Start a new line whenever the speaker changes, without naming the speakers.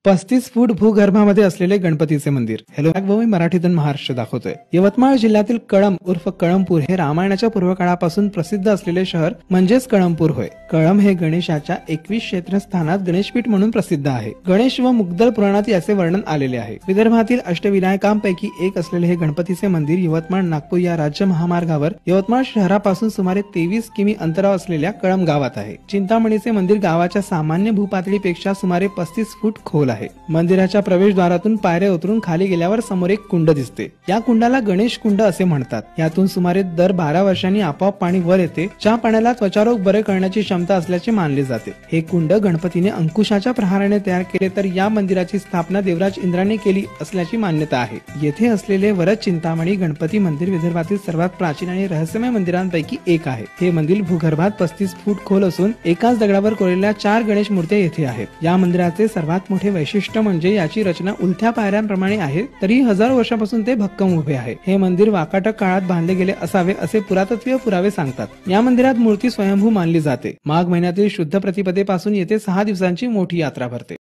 35 फूट भूगर्भामध्ये असलेले गणपतीचे मंदिर. हॅलो मी मराठीतून महाराष्ट्र दाखवतोय. यवतमाळ जिल्ह्यातील कळंब उर्फ कळंबपूर हे रामायणाच्या पूर्वकाळापासून प्रसिद्ध असलेले शहर म्हणजेच कळंबपूर होय. कळंब हे गणेशाच्या 21 क्षेत्रस्थानात गणेशपीठ म्हणून प्रसिद्ध आहे. गणेश व मुग्दल पुराणात याचे वर्णन आलेले आहे. विदर्भातील अष्टविनायकांपैकी एक असलेले हे गणपतीचे मंदिर यवतमाळ नागपूर या राज्य महामार्गावर यवतमाळ शहरापासून सुमारे 23 किमी अंतरावर असलेल्या कळंब गावात आहे. चिंतामणीचे मंदिर गावाच्या सामान्य भूपातळीपेक्षा सुमारे 35 फूट खोल आहे. मंदिराच्या प्रवेशद्वारातून पायऱ्या उतरून खाली गेल्यावर समोर एक कुंड दिसते. या कुंडाला गणेश कुंड असे म्हणतात. यातून सुमारे दर 12 वर्षांनी आपोआप पाणी वर येते. ज्या पाण्याला त्वचारोग बरे करण्याची क्षमता असल्याचे मानले जाते. हे कुंड गणपतीने अंकुशाच्या प्रहाराने तयार केले, तर या मंदिराची स्थापना देवराज इंद्राने केली असल्याची मान्यता आहे. येथे असलेले वरद चिंतामणी गणपती मंदिर विदर्भातील सर्वात प्राचीन आणि रहस्यमय मंदिरांपैकी एक आहे. हे मंदिर भूगर्भात 35 फूट खोल असून एकाच दगडावर कोरलेल्या 4 गणेश मूर्त्या येथे आहेत. या मंदिराचे सर्वात मोठे वैशिष्ट्य म्हणजे याची रचना उलथ्या पायऱ्यांप्रमाणे आहे, तरी हजारो वर्षापासून ते भक्कम उभे आहे. हे मंदिर वाकाटक काळात बांधले गेले असावे असे पुरातत्वीय पुरावे सांगतात. या मंदिरात मूर्ती स्वयंभू मानली जाते. माघ महिन्यातील शुद्ध प्रतिपदेपासून येथे 6 दिवसांची मोठी यात्रा भरते.